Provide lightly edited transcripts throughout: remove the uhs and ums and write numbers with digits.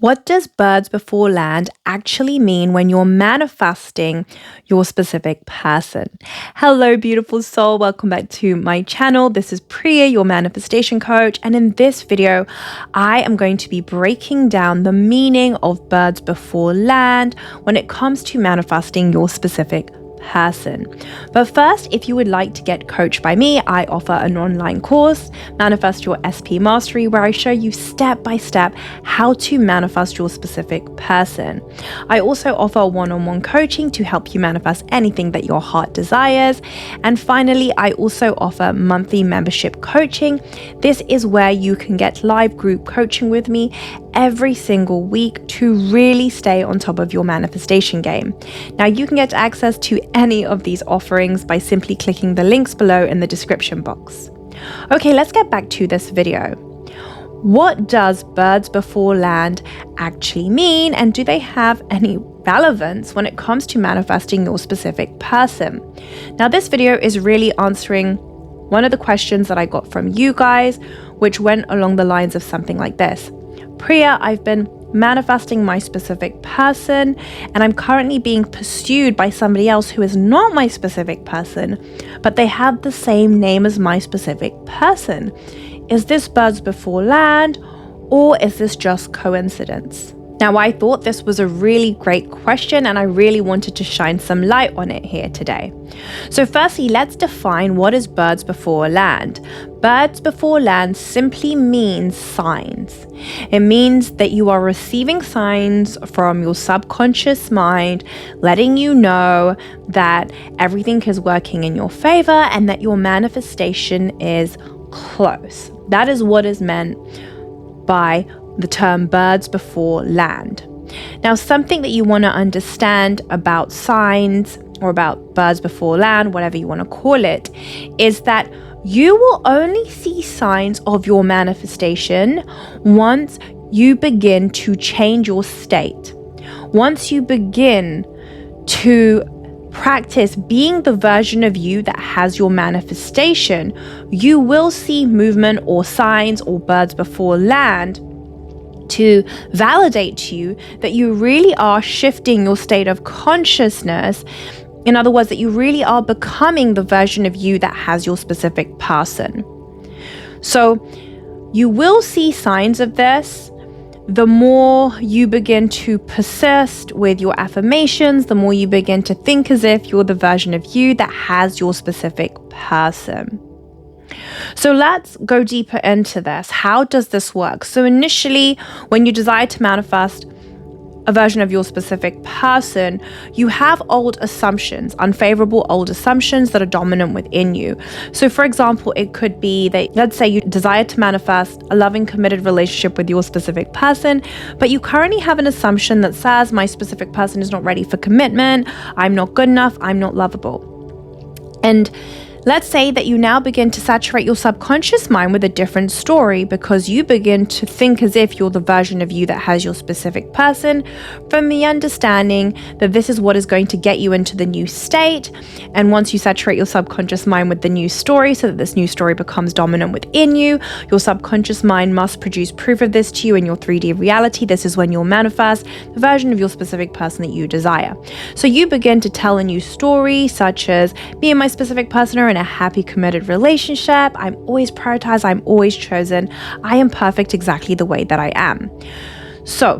What does birds before land actually mean when you're manifesting your specific person? Hello, beautiful soul. Welcome back to my channel. This is Priya, your manifestation coach. And in this video, I am going to be breaking down the meaning of birds before land when it comes to manifesting your specific person. But first, if you would like to get coached by me, I offer an online course, Manifest Your SP Mastery, where I show you step by step how to manifest your specific person. I also offer one-on-one coaching to help you manifest anything that your heart desires. And finally, I also offer monthly membership coaching. This is where you can get live group coaching with me every single week to really stay on top of your manifestation game. Now, you can get access to any of these offerings by simply clicking the links below in the description box. Okay, let's get back to this video. What does birds before land actually mean, and do they have any relevance when it comes to manifesting your specific person? Now, this video is really answering one of the questions that I got from you guys, which went along the lines of something like this. Priya, I've been manifesting my specific person and I'm currently being pursued by somebody else who is not my specific person, but they have the same name as my specific person. Is this birds before land, or is this just coincidence? Now, I thought this was a really great question and I really wanted to shine some light on it here today. So firstly, let's define what is birds before land. Birds before land simply means signs. It means that you are receiving signs from your subconscious mind, letting you know that everything is working in your favor and that your manifestation is close. That is what is meant by the term birds before land. Now, something that you want to understand about signs or about birds before land, whatever you want to call it, is that you will only see signs of your manifestation once you begin to change your state. Once you begin to practice being the version of you that has your manifestation, you will see movement or signs or birds before land to validate to you that you really are shifting your state of consciousness. In other words, that you really are becoming the version of you that has your specific person. So you will see signs of this. The more you begin to persist with your affirmations, the more you begin to think as if you're the version of you that has your specific person. So let's go deeper into this. How does this work? So initially, when you desire to manifest a version of your specific person, you have old assumptions, unfavorable old assumptions that are dominant within you. So for example, it could be that, let's say you desire to manifest a loving, committed relationship with your specific person, but you currently have an assumption that says, my specific person is not ready for commitment, I'm not good enough, I'm not lovable. And let's say that you now begin to saturate your subconscious mind with a different story because you begin to think as if you're the version of you that has your specific person, from the understanding that this is what is going to get you into the new state. And once you saturate your subconscious mind with the new story so that this new story becomes dominant within you, your subconscious mind must produce proof of this to you in your 3D reality. This is when you'll manifest the version of your specific person that you desire. So you begin to tell a new story, such as, me and my specific person are in a happy, committed relationship. I'm always prioritized. I'm always chosen. I am perfect exactly the way that I am. So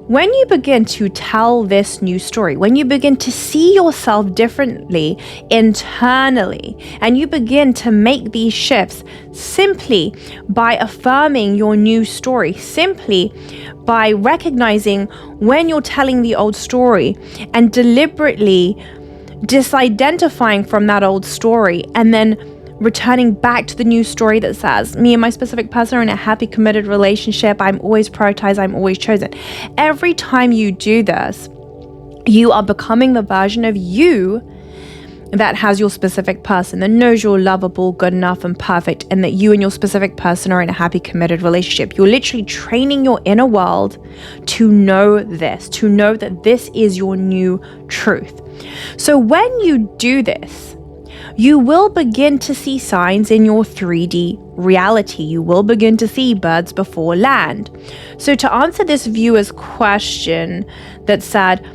when you begin to tell this new story, when you begin to see yourself differently internally, and you begin to make these shifts simply by affirming your new story, simply by recognizing when you're telling the old story and deliberately disidentifying from that old story and then returning back to the new story that says, me and my specific person are in a happy, committed relationship, I'm always prioritized, I'm always chosen. Every time you do this, you are becoming the version of you that has your specific person, that knows you're lovable, good enough, and perfect, and that you and your specific person are in a happy, committed relationship. You're literally training your inner world to know this, to know that this is your new truth. So when you do this, you will begin to see signs in your 3D reality. You will begin to see birds before land. So to answer this viewer's question that said,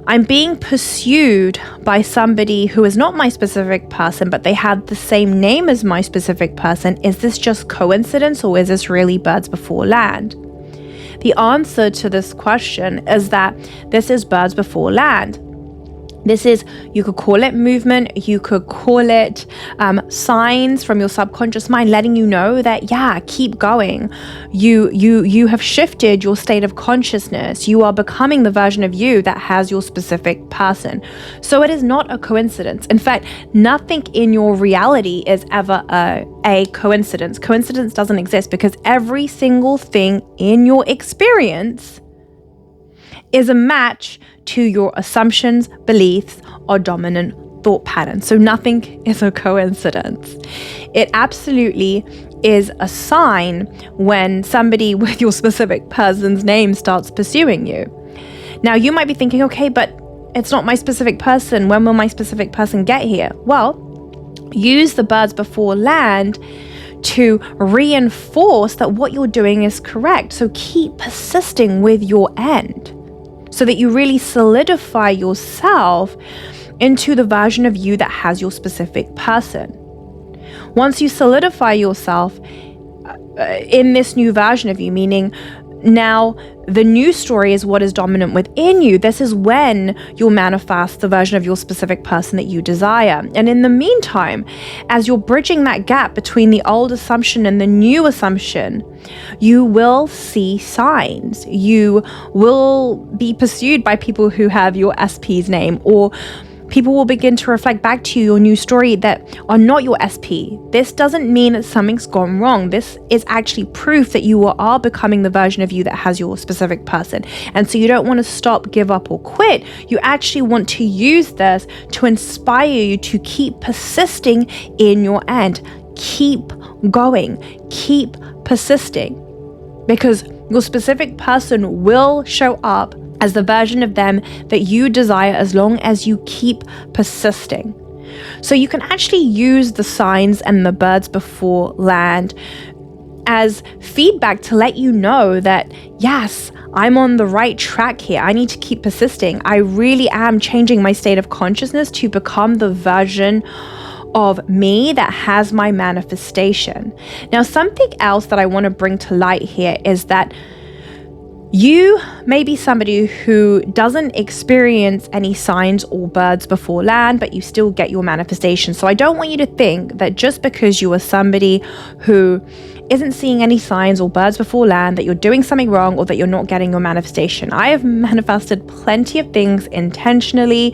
I'm being pursued by somebody who is not my specific person, but they have the same name as my specific person. Is this just coincidence, or is this really birds before land? The answer to this question is that this is birds before land. This is, you could call it movement, you could call it signs from your subconscious mind letting you know that, yeah, keep going. You have shifted your state of consciousness. You are becoming the version of you that has your specific person. So it is not a coincidence. In fact, nothing in your reality is ever a coincidence. Coincidence doesn't exist because every single thing in your experience is a match to your assumptions, beliefs, or dominant thought patterns. So nothing is a coincidence. It absolutely is a sign when somebody with your specific person's name starts pursuing you. Now, you might be thinking, okay, but it's not my specific person. When will my specific person get here? Well, use the birds before land to reinforce that what you're doing is correct. So keep persisting with your end, so that you really solidify yourself into the version of you that has your specific person. Once you solidify yourself in this new version of you, meaning now the new story is what is dominant within you, this is when you'll manifest the version of your specific person that you desire. And in the meantime, as you're bridging that gap between the old assumption and the new assumption, you will see signs. You will be pursued by people who have your SP's name, or people will begin to reflect back to you your new story that are not your SP. This doesn't mean that something's gone wrong. This is actually proof that you are becoming the version of you that has your specific person. And so you don't want to stop, give up, or quit. You actually want to use this to inspire you to keep persisting in your end. Keep going. Keep persisting. Because your specific person will show up as the version of them that you desire as long as you keep persisting. So you can actually use the signs and the birds before land as feedback to let you know that, yes, I'm on the right track here. I need to keep persisting. I really am changing my state of consciousness to become the version of me that has my manifestation. Now, something else that I want to bring to light here is that you may be somebody who doesn't experience any signs or birds before land, but you still get your manifestation. So I don't want you to think that just because you are somebody who isn't seeing any signs or birds before land, that you're doing something wrong or that you're not getting your manifestation. I have manifested plenty of things intentionally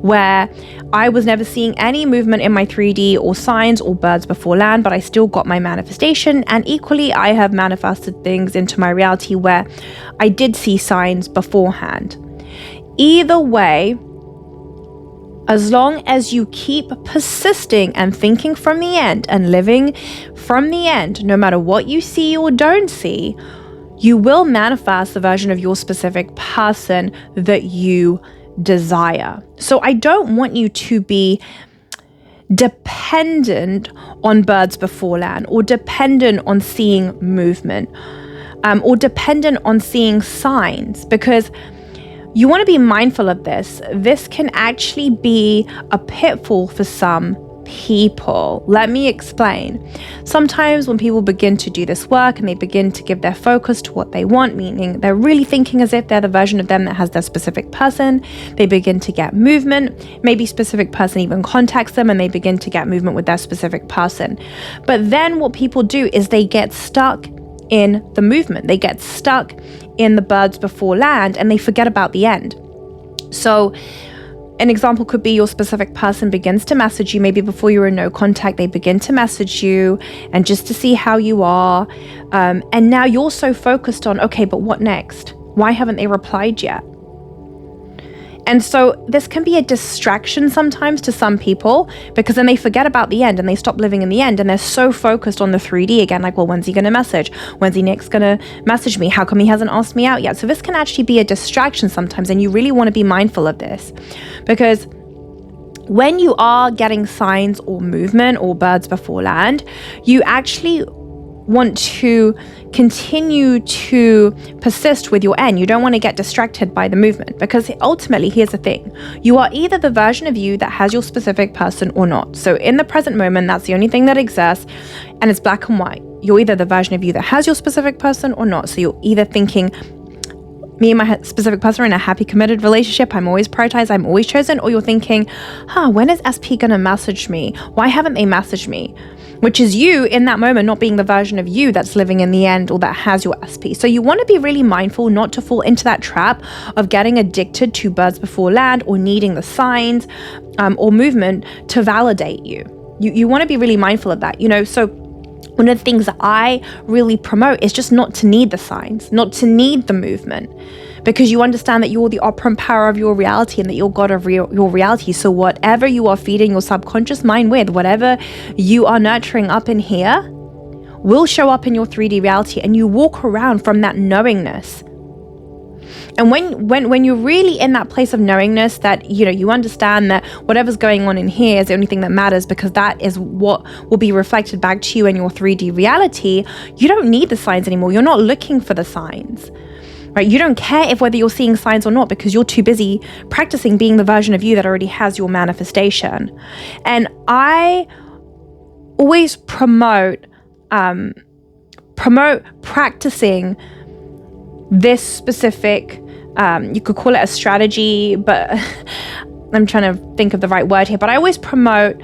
where I was never seeing any movement in my 3D or signs or birds before land, but I still got my manifestation. And equally, I have manifested things into my reality where I did see signs beforehand. Either way, as long as you keep persisting and thinking from the end and living from the end, no matter what you see or don't see, you will manifest the version of your specific person that you desire. So I don't want you to be dependent on birds before land, or dependent on seeing movement, or dependent on seeing signs, because you want to be mindful of this. This can actually be a pitfall for some people. Let me explain. Sometimes when people begin to do this work and they begin to give their focus to what they want, meaning they're really thinking as if they're the version of them that has their specific person, they begin to get movement. Maybe specific person even contacts them and they begin to get movement with their specific person. But then what people do is they get stuck in the movement. They get stuck in the birds before land and they forget about the end. So an example could be your specific person begins to message you, maybe before you were in no contact, they begin to message you and just to see how you are. And now you're so focused on, okay, but what next? Why haven't they replied yet? And so this can be a distraction sometimes to some people, because then they forget about the end and they stop living in the end and they're so focused on the 3D again, like, well, when's he going to message? When's he next going to message me? How come he hasn't asked me out yet? So this can actually be a distraction sometimes, and you really want to be mindful of this, because when you are getting signs or movement or birds before land, you actually want to continue to persist with your end. You don't want to get distracted by the movement, because ultimately, here's the thing. You are either the version of you that has your specific person or not. So in the present moment, that's the only thing that exists, and it's black and white. You're either the version of you that has your specific person or not. So you're either thinking, me and my specific person are in a happy, committed relationship. I'm always prioritized. I'm always chosen. Or you're thinking, when is SP going to message me? Why haven't they messaged me? Which is you in that moment not being the version of you that's living in the end or that has your SP. So you want to be really mindful not to fall into that trap of getting addicted to birds before land or needing the signs or movement to validate you. You want to be really mindful of that, So one of the things that I really promote is just not to need the signs, not to need the movement, because you understand that you're the operant power of your reality and that you're God of your reality. So whatever you are feeding your subconscious mind with, whatever you are nurturing up in here, will show up in your 3D reality, and you walk around from that knowingness. And when you're really in that place of knowingness that, you understand that whatever's going on in here is the only thing that matters, because that is what will be reflected back to you in your 3D reality, you don't need the signs anymore. You're not looking for the signs, right? You don't care whether you're seeing signs or not, because you're too busy practicing being the version of you that already has your manifestation. And I always promote practicing this specific, you could call it a strategy, but I'm trying to think of the right word here. But I always promote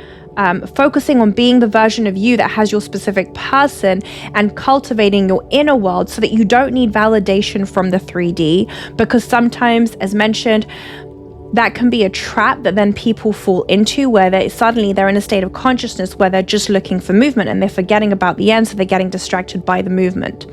focusing on being the version of you that has your specific person and cultivating your inner world so that you don't need validation from the 3D, because sometimes, as mentioned, that can be a trap that then people fall into, where they're in a state of consciousness where they're just looking for movement and they're forgetting about the end, so they're getting distracted by the movement.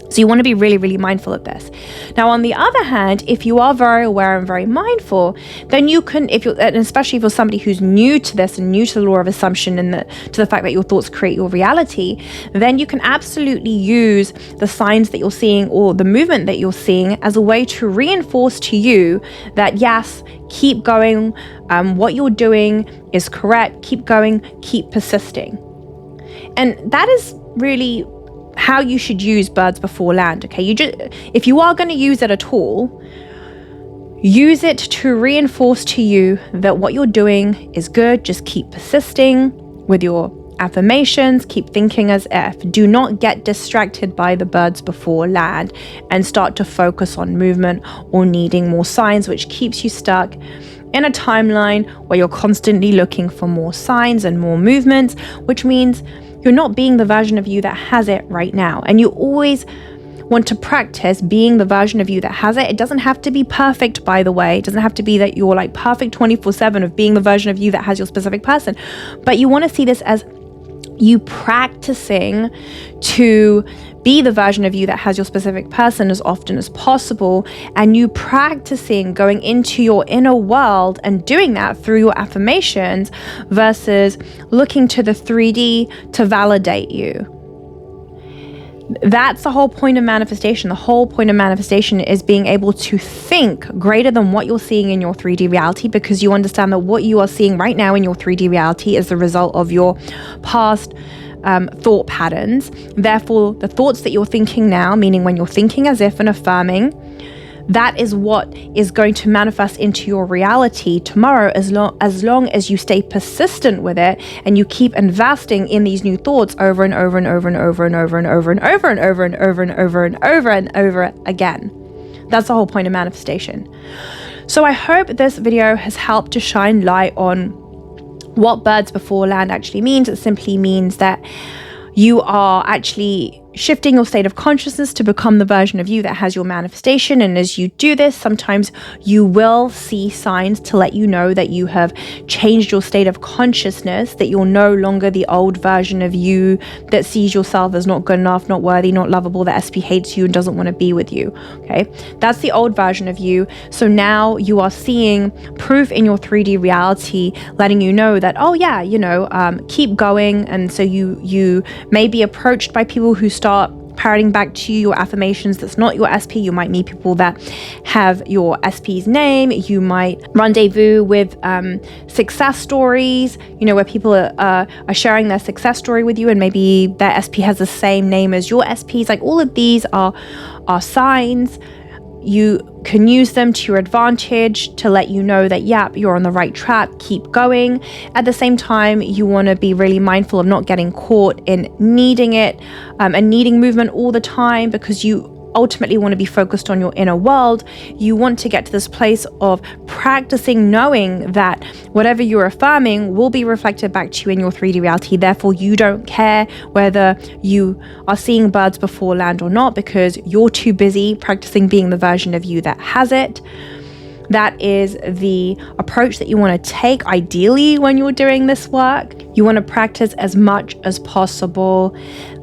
So you want to be really, really mindful of this. Now, on the other hand, if you are very aware and very mindful, then you can, and especially if you're somebody who's new to this and new to the law of assumption and to the fact that your thoughts create your reality, then you can absolutely use the signs that you're seeing or the movement that you're seeing as a way to reinforce to you that, yes, keep going, what you're doing is correct, keep going, keep persisting. And that is really how you should use birds before land. Okay, if you are going to use it at all, use it to reinforce to you that what you're doing is good. Just keep persisting with your affirmations, keep thinking as if. Do not get distracted by the birds before land and start to focus on movement or needing more signs, which keeps you stuck in a timeline where you're constantly looking for more signs and more movements, which means you're not being the version of you that has it right now. And you always want to practice being the version of you that has it. It doesn't have to be perfect, by the way. It doesn't have to be that you're like perfect 24/7 of being the version of you that has your specific person. But you want to see this as you practicing to be the version of you that has your specific person as often as possible, and you practicing going into your inner world and doing that through your affirmations versus looking to the 3D to validate you. That's the whole point of manifestation. The whole point of manifestation is being able to think greater than what you're seeing in your 3D reality, because you understand that what you are seeing right now in your 3D reality is the result of your past thought patterns. Therefore, the thoughts that you're thinking now, meaning when you're thinking as if and affirming, that is what is going to manifest into your reality tomorrow, as long as you stay persistent with it and you keep investing in these new thoughts over and over and over and over and over and over and over and over and over and over and over and over again. That's the whole point of manifestation. So I hope this video has helped to shine light on what birds before land actually means. It simply means that you are actually shifting your state of consciousness to become the version of you that has your manifestation. And as you do this, sometimes you will see signs to let you know that you have changed your state of consciousness, that you're no longer the old version of you that sees yourself as not good enough, not worthy, not lovable, that SP hates you and doesn't want to be with you. Okay, that's the old version of you. So now you are seeing proof in your 3D reality, letting you know that, oh yeah, keep going. And so you may be approached by people who start parroting back to you your affirmations that's not your SP. You might meet people that have your SP's name. You might rendezvous with success stories, where people are sharing their success story with you, and maybe their SP has the same name as your SP's. Like, all of these are signs. You can use them to your advantage to let you know that, you're on the right track, keep going. At the same time, you want to be really mindful of not getting caught in needing it and needing movement all the time, because you ultimately want to be focused on your inner world. You want to get to this place of practicing knowing that whatever you're affirming will be reflected back to you in your 3D reality. Therefore, you don't care whether you are seeing birds before land or not, because you're too busy practicing being the version of you that has it. That is the approach that you want to take ideally when you're doing this work. You want to practice as much as possible,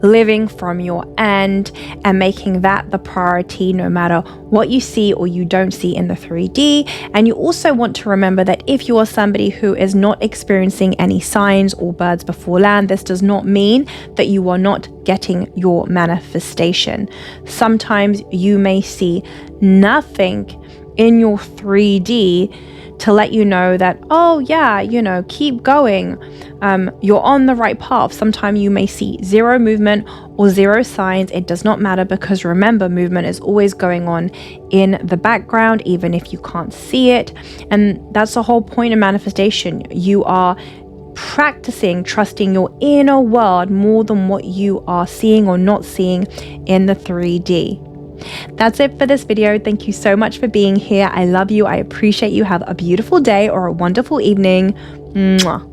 living from your end and making that the priority no matter what you see or you don't see in the 3D. And you also want to remember that if you are somebody who is not experiencing any signs or birds before land, this does not mean that you are not getting your manifestation. Sometimes you may see nothing in your 3D to let you know that, keep going. You're on the right path. Sometimes you may see zero movement or zero signs. It does not matter, because remember, movement is always going on in the background, even if you can't see it. And that's the whole point of manifestation. You are practicing trusting your inner world more than what you are seeing or not seeing in the 3D. That's it for this video. Thank you so much for being here. I love you. I appreciate you. Have a beautiful day or a wonderful evening. Mwah.